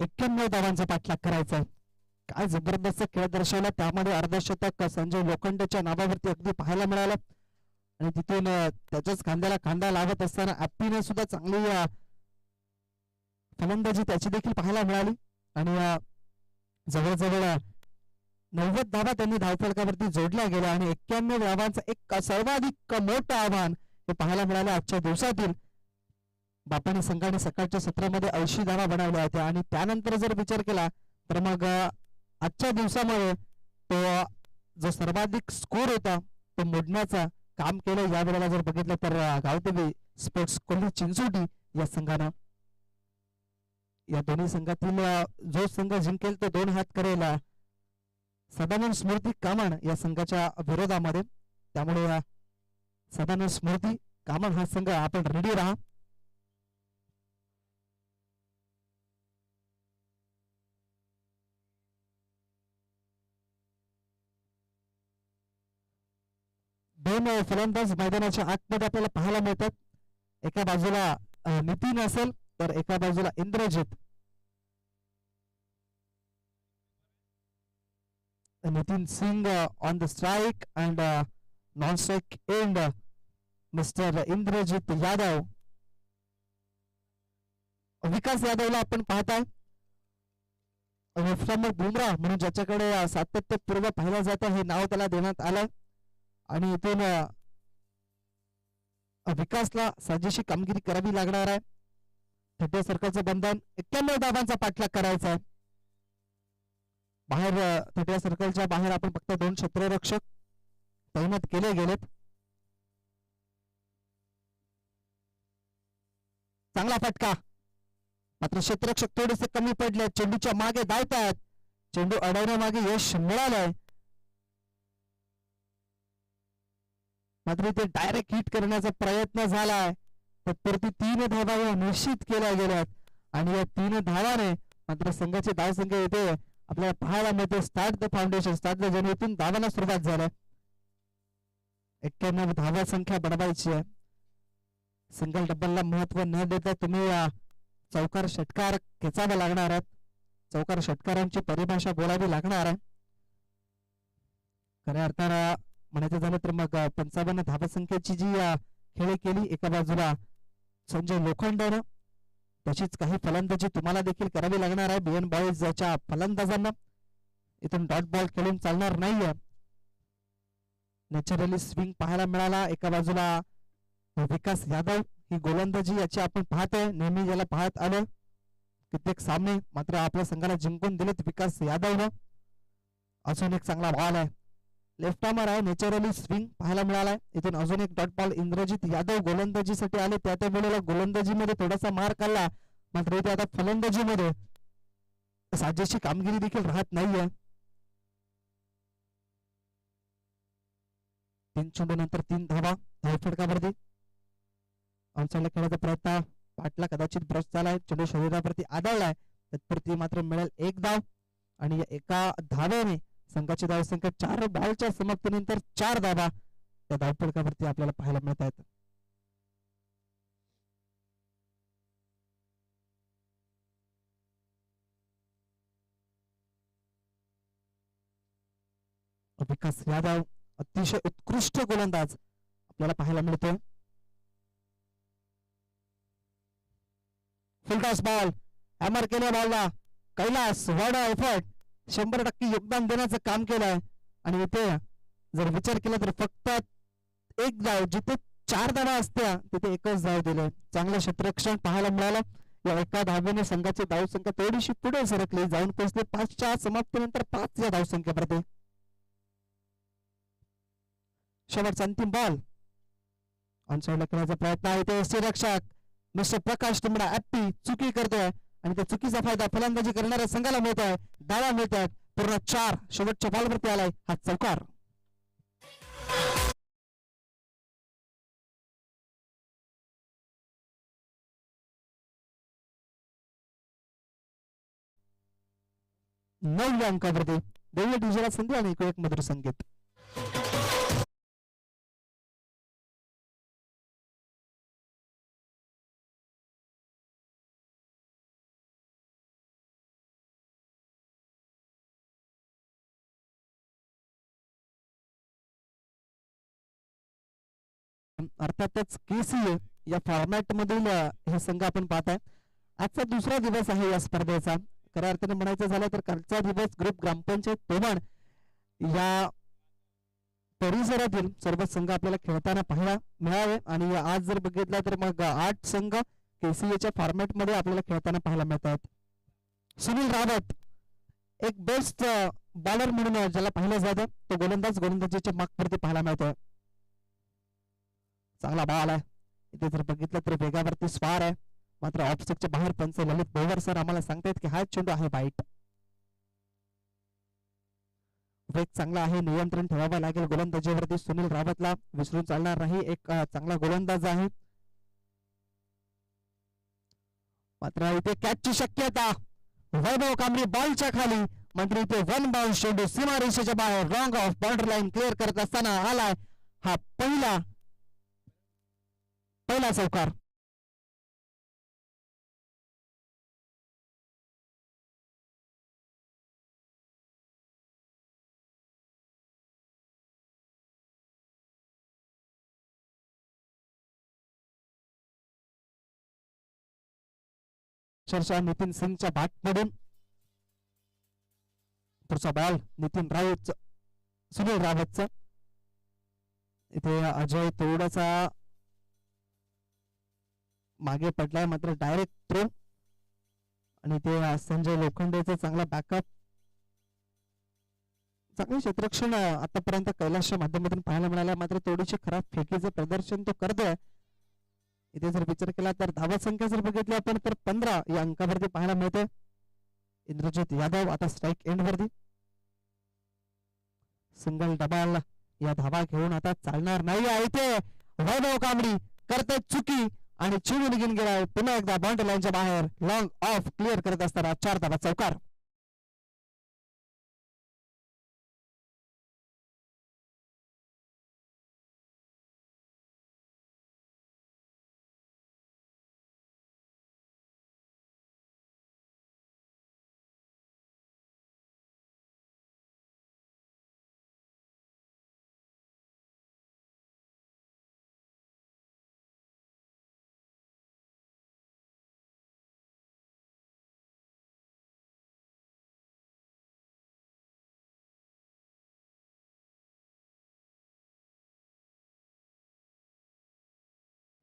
91 धावांचा पाठलाग करायचा आहे. काय जबरदस्त खेळ दर्शवला, त्यामध्ये अर्धशतक संजय लोखंडेच्या नावावरती अगदी पाहायला मिळालं आणि तिथून त्याच्याच खांद्याला खांदा लावत असताना ऍप्पीने सुद्धा चांगली फलंदाजी त्याची देखील पाहायला मिळाली आणि जवळजवळ 90 धावा त्यांनी धावफलकावरती जोडल्या गेल्या आणि 91 धावांचं एक सर्वाधिक मोठं आव्हान हे पाहायला मिळालं आजच्या दिवसातील. बापानी संघाने सकाळच्या सत्रामध्ये 80 धावा बनवल्या होत्या आणि त्यानंतर जर विचार केला तर मग आजच्या दिवसामध्ये तो जो सर्वाधिक स्कोर होता तो मोडण्याचा काम केलं. या वेळेला जर बघितलं तर गावदेवी स्पोर्ट्स कोल्ही चिंचोटी या संघानं, या दोन्ही संघातील जो संघ जिंकेल तो 2 हात करेल सदानंद स्मृती कामण या संघाच्या विरोधामध्ये. त्यामुळे सदानंद स्मृती कामण हा संघ आपण रेडी राहा. दोन फलंदाज मैदानाच्या आतमध्ये आपल्याला पाहायला मिळतात. एका बाजूला नितीन असेल तर एका बाजूला Indrajit. Nitin Singh on the strike and non strike end mister Indrajit Yadav. Vikas यादवला आपण पाहताय बुमराह म्हणून ज्याच्याकडे सातत्यपूर्व पाहिलं जातं हे नाव त्याला देण्यात आलं आणि इथून विकासला साजेशी कामगिरी करावी लागणार आहे. थर्टी सर्कलचं बंधन 91 धावांचा पाठलाग करायचा आहे. बाहेर थर्टी सर्कलच्या बाहेर आपण फक्त 2 क्षेत्ररक्षक तैनात केले गेलेत. चांगला फटका, मात्र क्षेत्ररक्षक थोडेसे कमी पडले. चेंडूच्या मागे धावतायत, चेंडू अडवण्यामागे यश मिळालंय मात्र ते डायरेक्ट हिट करण्याचा प्रयत्न झालाय. तत्पुरती 3 धावा निश्चित केल्या गेल्यात आणि या 3 धावाने मात्र संघाची धावसंख्या येथे आपल्याला पाहायला मिळते. Start the foundation, start the journey, इथून धावांना सुरुवात झाली. 91 धावा संख्या बनवायची आहे. सिंगल डबलला महत्व न देता तुम्ही चौकार षटकार खेचावे लागणार आहेत. चौकार षटकारांची परिभाषा बोलावी लागणार आहे. खऱ्या अर्थानं म्हणायचं झालं तर मग 55 धावसंख्येची जी खेळी केली, एका बाजूला संजय लोखंडेनं तशीच काही फलंदाजी तुम्हाला देखील करावी लागणार आहे. बीएन बॉयजच्या फलंदाजांना इथून डॉट बॉल खेळून चालणार नाहीये. नॅचरली स्विंग पाहायला मिळाला. एका बाजूला विकास यादव ही गोलंदाजी याची आपण पाहतोय, नेहमी याला पाहत आलो कित्येक सामने, मात्र आपल्या संघाला जिंकून दिलेत विकास यादवनं. अजून एक चांगला बॉल आहे, लेफ्ट आर्मर आहे, नॅचरली स्विंग पाहायला मिळालाय. इथून अजून एक डॉट बॉल. इंद्रजित यादव गोलंदाजीसाठी आले, त्या वेळेला गोलंदाजीमध्ये थोडासा मार खाल्ला, मात्र इथे आता फलंदाजीमध्ये साजेशी कामगिरी देखील राहत नाहीये. 3 चेंडूनंतर 3 धावा धावफटकावरती. ऑनसाइडला खेळायचा प्रयत्न, पाटला कदाचित ब्रश झालाय, चेंडू शरीरावरती आदळलाय, तत्पुरती मात्र मिळेल 1 धाव आणि एका धाव्याने संघाची धावसंख्या 4 बॉलच्या समाप्तीनंतर 4 धावा त्या धावफलकावरती आपल्याला पाहायला मिळत आहेत. विकास यादव अतिशय उत्कृष्ट गोलंदाज आपल्याला पाहायला मिळतो. फुलटॉस बॉल, हॅमर केल्या बॉलला कैलास वॉर्ड एफर्ट 100% योगदान देण्याचं काम केलंय आणि इथे जर विचार केला तर फक्त 1 धाव, जिथे 4 धावा असत्या तिथे 1च धाव दिले. चांगलं क्षेत्ररक्षण पाहायला मिळालं. या एका धावेने संघाची धावसंख्या थोडीशी पुढे सरकली, जाऊन पोहोचले 5च्या समाप्तीनंतर 5 या धावसंख्येपर्यंत. शेवटचा अंतिम बॉल, ऑनसाइडला खेळायचा प्रयत्न आहे, ते यष्टीरक्षक मिस्टर प्रकाश टिंबडा ऍप्पी चुकी करतोय आणि त्या चुकीचा फायदा फलंदाजी करणाऱ्या संघाला मिळतोय. धावा मिळतात पूर्ण 4. शेवटच्या बॉलवरती आलाय हा चौकार. नऊ अंकावरती देऊया डीजेला संधी आणि एक मधुर संगीत. अर्थातच केसीए या फॉर्मॅट मधील हे संघ आपण पाहताय. आजचा दुसरा दिवस आहे या स्पर्धेचा. खऱ्या अर्थाने म्हणायचं झालं तर कालचा दिवस ग्रुप ग्रामपंचायत तोमण या परिसरातील सर्व संघ आपल्याला खेळताना पाहायला मिळावे आणि आज जर बघितलं तर मग 8 संघ केसीएच्या फॉर्मॅट मध्ये आपल्याला खेळताना पाहायला मिळतात. सुनील रावत एक बेस्ट बॉलर म्हणून ज्याला पाहिलं जातं तो गोलंदाजीच्या मागवरती पाहायला मिळतोय. चांगला बॉल आहे. इथे जर बघितलं तर वेगावरती स्वार आहे. मात्र ऑफस्टिकच्या बाहेर पंच ललित बोवर सर आम्हाला सांगतायत की हा चेंडू आहे वाईट. वेग चांगला आहे. नियंत्रण ठेवावं लागेल गोलंदाजीवरती. सुनील रावतला विसरून चालणार नाही. एक चांगला गोलंदाज आहे. मात्र इथे कॅचची शक्यता. वैभव कांबळे बॉलच्या खाली. मात्र इथे वन बाउंस चेंडू सीमारेषेच्या बाहेर wrong of border line clear करत असताना आलाय हा पहिला चौकार. चर्चा नितीन सिंगच्या बॅट पडून पुढचा बॉल नितीन राऊत सुनील रावतचा. इथे अजय थोडासा मागे पडलाय मात्र डायरेक्ट थ्रो आणि ते संजय लोखंडेचा चांगला बॅकअप. चांगले क्षेत्ररक्षण आतापर्यंत कैलासच्या माध्यमातून पाहायला मिळालं. मात्र थोडीशी खराब फेकीचं प्रदर्शन तो करतोय. इथे जर विचार केला तर धावा संख्या जर बघितली आपण तर 15 या अंकावरती पाहायला मिळते. इंद्रजित यादव आता स्ट्राईक एंड वरती. सिंगल डबल या धावा घेऊन आता चालणार नाही. इथे वैभव कांबळी करते चुकी आणि चेंडू निघून गेला. पुन्हा एकदा बाउंड्री लाईनच्या बाहेर लॉंग ऑफ क्लिअर करत असताना 4 धावा चौकार.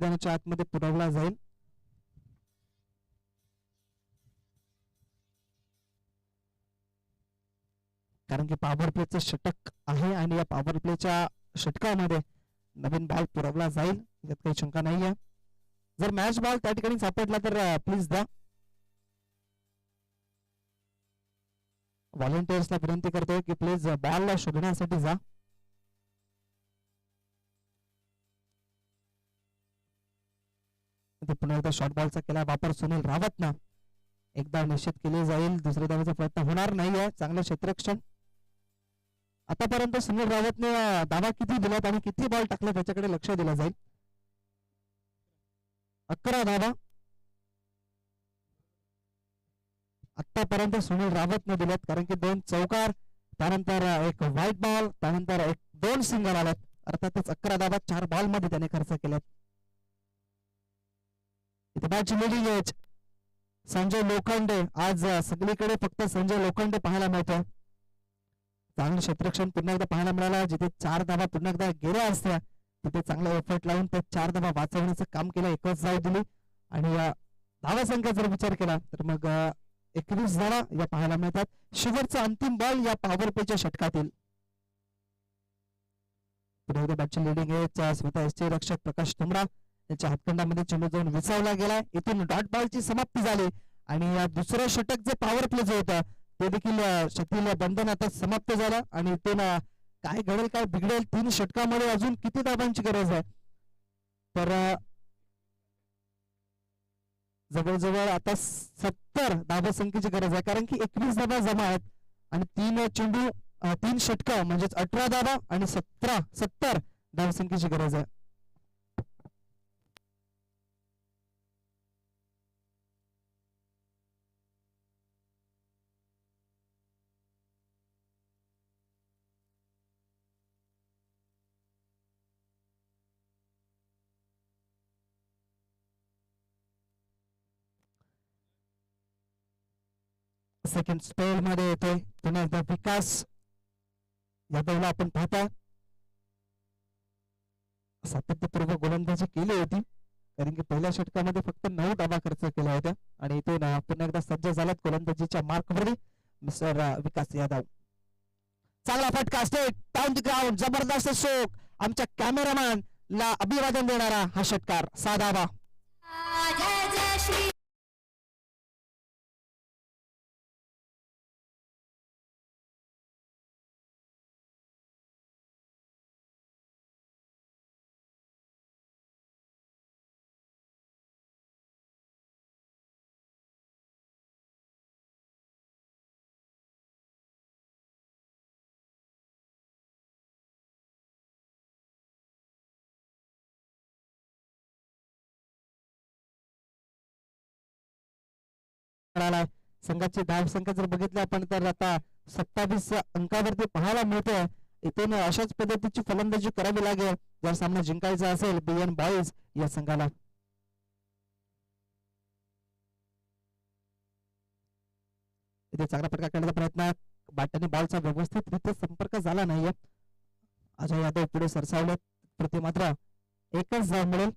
मैदानाच्या आतमध्ये पुरवला जाईल. कारण की पॉवर प्लेचं षटक आहे आणि या पॉवर प्लेच्या षटकामध्ये नवीन बॉल पुरवला जाईल यात काही शंका नाहीये. जर मॅच बॉल त्या ठिकाणी सापडला तर प्लीज द्या. व्हॉलंटियर्सला विनंती करतोय की प्लीज बॉलला शोधण्यासाठी जा. पुन्हा एकदा शॉर्ट बॉलचा केला वापर सुनील रावतनं. एकदा निश्चित केले जाईल. दुसऱ्या धावेचा प्रयत्न होणार नाहीये. चांगलं क्षेत्ररक्षण. आतापर्यंत सुनील रावतने धावा किती दिल्यात आणि किती बॉल टाकले त्याच्याकडे लक्ष दिलं जाईल. 11 धावा आतापर्यंत सुनील रावतने दिल्यात. कारण की 2 चौकार त्यानंतर एक व्हाईट बॉल त्यानंतर 2 सिंगल आल्यात. अर्थातच 11 धावा 4 बॉल मध्ये त्याने खर्च केल्यात. इथे बॅटची लिडिंग एज संजय लोखंडे. आज सगळीकडे फक्त संजय लोखंडे पाहायला मिळतो. चांगलं क्षेत्ररक्षण पुन्हा एकदा पाहायला मिळाला. जिथे 4 धावा पुन्हा एकदा गेल्या असत्या तिथे चांगला एफर्ट लावून त्या 4 धावा वाचवण्याचं काम केलं. एकच धाव दिली आणि धावा संख्या जर विचार केला तर मग 21 धावा या पाहायला मिळतात. शेवटचा अंतिम बॉल या पॉवर प्लेच्या षटकातील. पुन्हा एकदा बॅटची लिडिंग एज स्वतः एसटी रक्षक प्रकाश तुमरा त्याच्या हातखंडामध्ये चेंडू जाऊन विसावला गेला. इथून डॉट बॉलची समाप्ती झाली आणि दुसरं षटक जे पॉवर प्ले जे होतं ते देखील शकील बंधन आता समाप्त झालं आणि इथून काय घडेल काय बिघडेल. 3 षटकामध्ये अजून किती धावांची गरज आहे तर जवळजवळ आता 70 धावसंख्येची गरज आहे. कारण की 21 धावा जमा आहेत आणि 3 चेंडू 3 षटक म्हणजेच 18 धावा आणि 70 धावसंख्येची गरज आहे. सेकंड स्पेल मध्ये येतोय पुन्हा एकदा विकास यादवला आपण पाहता सातत्यपूर्व गोलंदाजी केली होती कारण की पहिल्या षटकामध्ये फक्त 9 धावा खर्च केल्या होत्या आणि इथून पुन्हा एकदा सज्ज झाल्यात गोलंदाजीच्या मार्कवरती मिस्टर विकास यादव चांगला फटका स्टेट डाऊन द ग्राउंड जबरदस्त शोक आमच्या कॅमेरामॅन ला अभिवादन देणारा हा षटकार 6 धावा जय जय श्री मिळालाय संघाची धाव संख्या जर बघितली आपण तर आता 27 अंकावरती पाहायला मिळतोय इथून अशाच पद्धतीची फलंदाजी करावी लागेल जर सामना जिंकायचा असेल बीएन बॉईज या संघाला इथे चांगला फटका खेळण्याचा प्रयत्न बॅटने बॉलचा व्यवस्थितरित्या संपर्क झाला नाहीये अजय यादव पुढे सरसावले प्रति मात्र एकच धाव मिळेल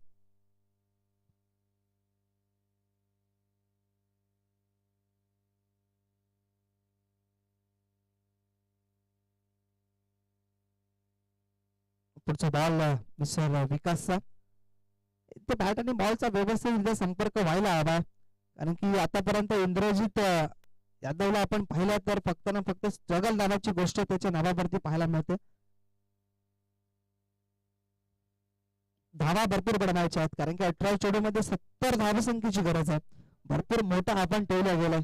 पुढचा बॉल मिस्टर विकासचा ते बॅट आणि बॉलचा व्यवस्थित संपर्क व्हायला हवा कारण की आतापर्यंत इंद्रजित यादवला आपण पाहिलं तर फक्त ना फक्त स्ट्रगल नावाची गोष्ट त्याच्या नावावरती पाहायला मिळते धावा भरपूर बनवायच्या आहेत कारण की 18 चेंडूमध्ये 70 धावसंख्येची गरज आहे भरपूर मोठा आपण ठेवला गेलाय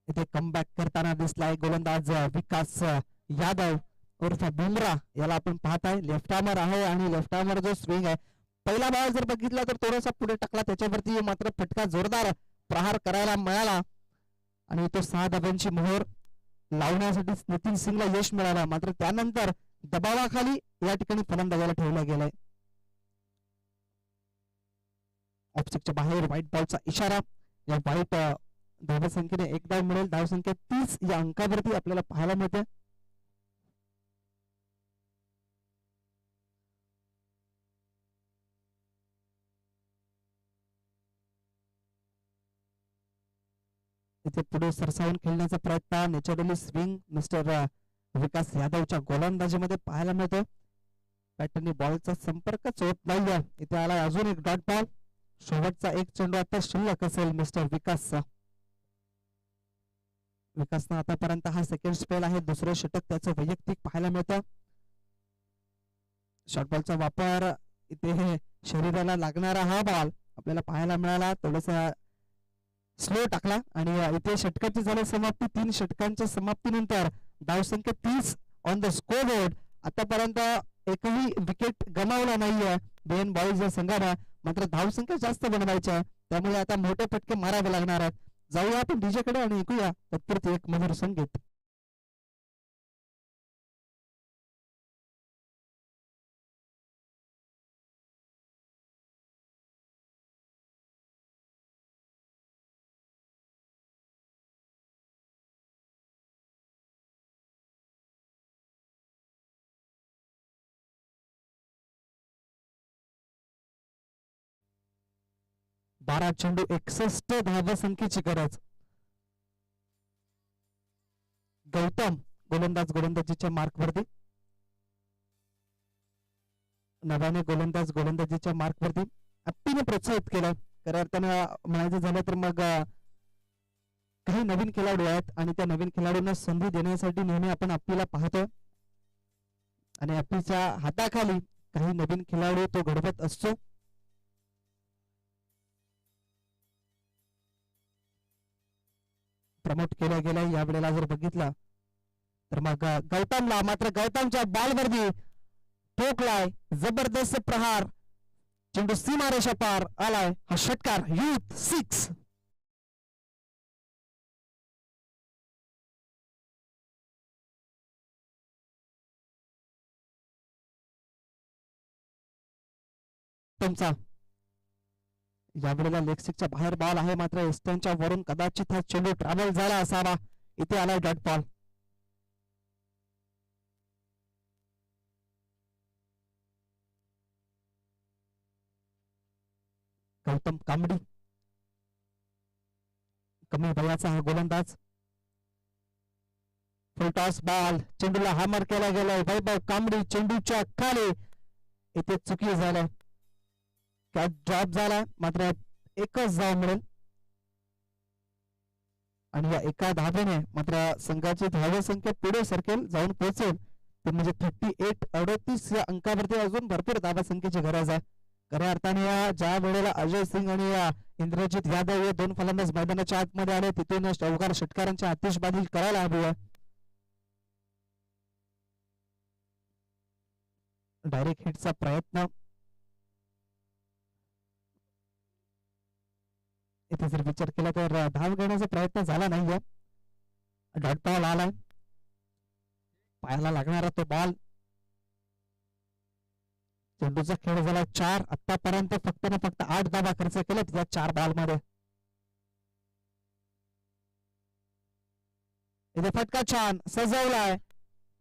इथे कमबॅक करताना दिसलाय गोलंदाज विकास यादव उर्फ बुमरा याला आपण पाहताय लेफ्ट आर्मर आहे आणि लेफ्ट आर्मर जो स्विंग आहे पहिला बॉल जर बघितला तर थोडासा पुढे टाकला त्याच्यावरती मात्र फटका जोरदार प्रहार करायला मिळाला आणि तो 6 धाब्यांची मोहर लावण्यासाठी नितीन सिंगला यश मिळाला मात्र त्यानंतर दबावाखाली या ठिकाणी फलंदाजाला ठेवला गेलाय ऑफस्टिकच्या बाहेर व्हाईट बॉलचा इशारा या व्हाईट धावसंख्येने एक धाव मिळेल धावसंख्या 30 या अंकावरती आपल्याला पाहायला मिळते इथे पुढे सरसावून खेळण्याचा प्रयत्न नॅचरली स्विंग मिस्टर विकास यादवच्या गोलंदाजीमध्ये पाहायला मिळतो बॅटनी बॉलचा संपर्कच होत नाहीये इथे आला अजून एक डॉट बॉल शेवटचा एक चेंडू आता शिल्लक असेल मिस्टर विकासचा विकासनं आतापर्यंत हा सेकंड स्पेल आहे दुसरं षटक त्याचं वैयक्तिक पाहायला मिळतं शॉर्ट बॉलचा वापर इथे हे शरीराला लागणारा हा बॉल आपल्याला पाहायला मिळाला थोडासा स्लो टाकला आणि इथे षटकाची झाली समाप्ती 3 षटकांच्या समाप्तीनंतर धावसंख्या 30 ऑन द स्कोर बोर्ड आतापर्यंत एकही विकेट गमावला नाहीये बीएन बॉईज या संघाला मात्र धावसंख्या जास्त बनवायच्या त्यामुळे आता मोठे फटके मारावे लागणार आहेत जाऊया आपण डीजे कडे आणि ऐकूया तत्पुरती एक मधुर संगीत बारा चेंडू 61 धावसंख्येची गरज गौतम गोलंदाजीच्या मार्कवरती नव्याने गोलंदाजीच्या मार्कवरती अप्पीने प्रोत्साहित केलं खऱ्या अर्थानं म्हणायचं झालं तर मग काही नवीन खेळाडू आहेत आणि त्या नवीन खेळाडूंना संधी देण्यासाठी नेहमी आपण अप्पीला पाहतो आणि अप्पीच्या हाताखाली काही नवीन खेळाडू तो घडवत असतो प्रमोट केल्या गेल्या या वेळेला जर बघितला तर मग गौतमला मात्र गौतमच्या बॉलवरती ठोकलाय जबरदस्त प्रहार चेंडू सीमारेषा पार आलाय हा षटकार युथ 6 उत्तमचा यावेळेला लेगस्टिकच्या बाहेर बॉल आहे, मात्र एस्टनच्या वरून कदाचित हा चेंडू ट्रॅव्हल झाला असावा. इथे आलाय डॉट बॉल. गौतम कांबडी कमी वयाचा हा गोलंदाज. फुलटॉस बॉल चेंडूला हॅमर केला गेलाय. वैभव कांबडी चेंडूच्या खाली, इथे चुकी झालाय, कॅच ड्रॉप झाला, मात्र एकच धाव मिळेल आणि या एका धावेने मात्र संघाची धावसंख्या पुढे सरकेल, जाऊन पोहोचेल ते म्हणजे 38 या अंकावरती अजून भरपूर धावसंख्येची गरज आहे. खऱ्या अर्थाने ज्या वेळेला अजय सिंग आणि इंद्रजित यादव हे दोन फलंदाज मैदानाच्या आतमध्ये आले, तिथून अवघड षटकारांची आतिषबाजी करायला हवी आहे. डायरेक्ट हिटचा प्रयत्न इथे जर विचार केला तर धाव घेण्याचा प्रयत्न झाला नाहीये. डॉट बॉल आलाय, पायाला लागणारा तो बॉल. चेंडूचा खेळ झाला 4. आतापर्यंत फक्त ना फक्त 8 धावा खर्च केल्यात या 4 बॉल मध्ये. इथे फटका छान सजवलाय,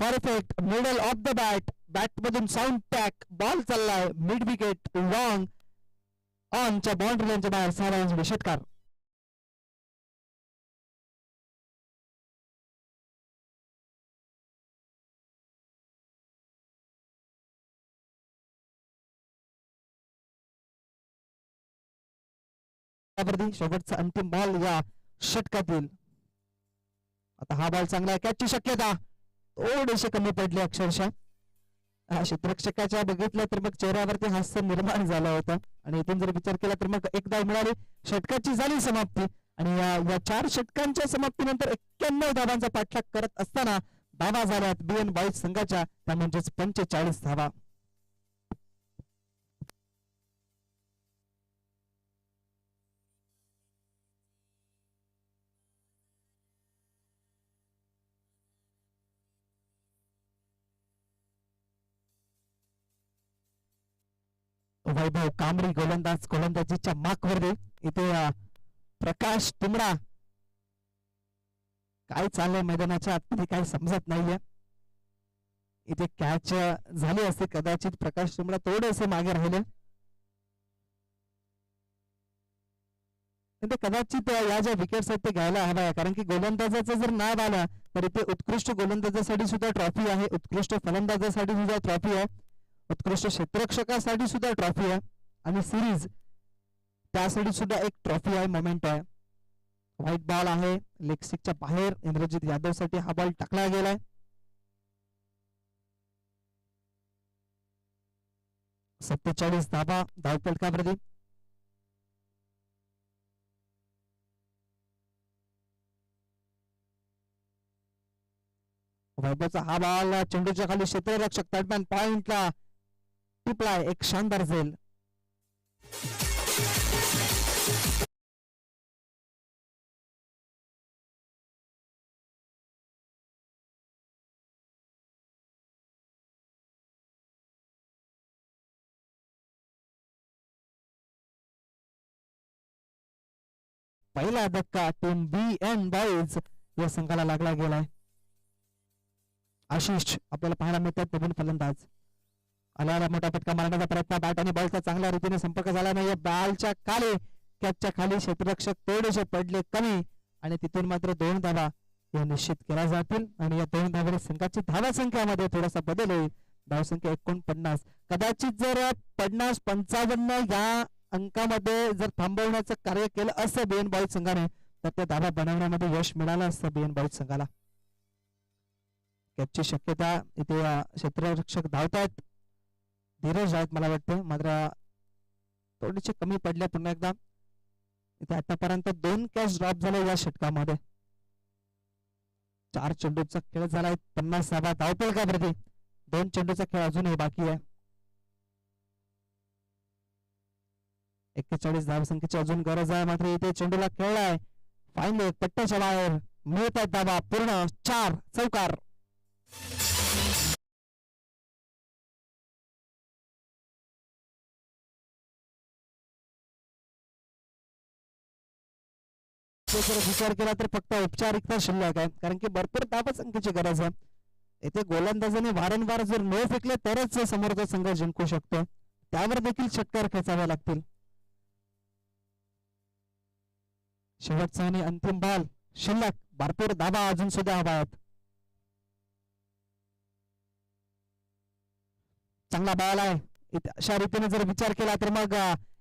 perfect middle of the bat. Bat मधून साऊंड टॅक बॉल चाललाय मिड विकेट लॉंग ऑनच्या बाउंड्री लाईनच्या बाहेर. 6 धावांसाठी षटकार. शेवटचा अंतिम बॉल या षटकातील. आता हा बॉल चांगला आहे, कॅचची शक्यता थोडीशी कमी पडली अक्षरशः. क्षेत्ररक्षकाच्या बघितलं तर मग चेहऱ्यावरती हास्य निर्माण झालं होतं आणि इथून जर विचार केला तर मग एक धाव मिळाली. षटकाची झाली समाप्ती आणि या 4 षटकांच्या समाप्तीनंतर 91 धावांचा पाठलाग करत असताना धावा झाल्यात बीएन बॉईज संघाच्या, त्या म्हणजेच 45 धावा. वैभव कांबळी गोलंदाज गोलंदाजीच्या माकवरती. इथे प्रकाश तुमडा. काय चाललंय मैदानाच्या आतमध्ये काही समजत नाहीये. इथे कॅच झाली असते कदाचित, प्रकाश तुमडा थोडेसे मागे राहिले. कदाचित या ज्या विकेट्स आहेत ते घ्यायला हव्या, कारण की गोलंदाजाचं जर नाव आलं तर इथे उत्कृष्ट गोलंदाजासाठी सुद्धा ट्रॉफी आहे, उत्कृष्ट फलंदाजासाठी सुद्धा ट्रॉफी आहे, उत्कृष्ट क्षेत्ररक्षकासाठी सुद्धा ट्रॉफी आहे आणि सिरीज त्यासाठी सुद्धा एक ट्रॉफी आहे, मोमेंट आहे. व्हाईट बॉल आहे लेग स्टिकच्या बाहेर. इंद्रजित यादव साठी हा बॉल टाकला गेलाय. सत्तेचाळीस धावा धावफलकावरती. वैभवचा हा बॉल चेंडूच्या खाली क्षेत्ररक्षक तटमॅन पॉइंटला टिपलाय, एक शानदार झेल. पहिला धक्का टीम बीएन बॉईज या संघाला लागला गेलाय. आशिष आपल्याला पाहायला मिळतात नवीन फलंदाज. आल्याला मोठा फटका मारण्याचा प्रयत्न, बॅट आणि बॉलचा चांगल्या रीतीने संपर्क झाला नाही. बॉलच्या खाली कॅचच्या खाली क्षेत्ररक्षक थोडेसे पडले कमी आणि तिथून मात्र 2 धावा या निश्चित केल्या जातील आणि या 2 धावेने संघाची धावा संख्यामध्ये थोडासा बदल होईल. धावसंख्या 49. कदाचित जर 50-55 या अंकामध्ये जर थांबवण्याचं कार्य केलं असं बीएन बॉईज संघाने तर त्या धावा बनवण्यामध्ये यश मिळालं असतं बीएन बॉईज संघाला. कॅचची शक्यता इथे क्षेत्ररक्षक धावतायत, धीरज आहेत मला वाटतं, मात्र थोडीशी कमी पडल्या. पुन्हा एकदा इथे आतापर्यंत 2 कॅच ड्रॉप झाले या षटकामध्ये. 4 चेंडूचा खेळ झालाय. 50 धावा धावफलकावरती. 2 चेंडूचा खेळ अजूनही बाकी आहे. 41 धावसंख्येची अजून गरज आहे, मात्र इथे चेंडूला खेळलाय फाईन पट्ट्याच्या बाहेर. मिळत आहेत धावा पूर्ण 4 चौकार. ते जर विचार केला तर फक्त औपचारिकता शिल्लक आहे, कारण की भरपूर धावा संख्येची गरज आहे. येथे गोलंदाजाने वारंवार जर न फेकले तरच समोरचा संघ जिंकू शकतो, त्यावर देखील षटकार खेचावे लागतील. शेवटचा आणि अंतिम बॉल शिल्लक, भरपूर धावा अजून सुद्धा हवा आहेत. चांगला बॉल आहे. अशा रीतीने जर विचार केला तर मग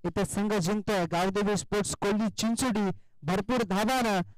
इथे संघ जिंकतोय गावदेवी स्पोर्ट्स कोल्ही चिंचोली भरपूर धावानं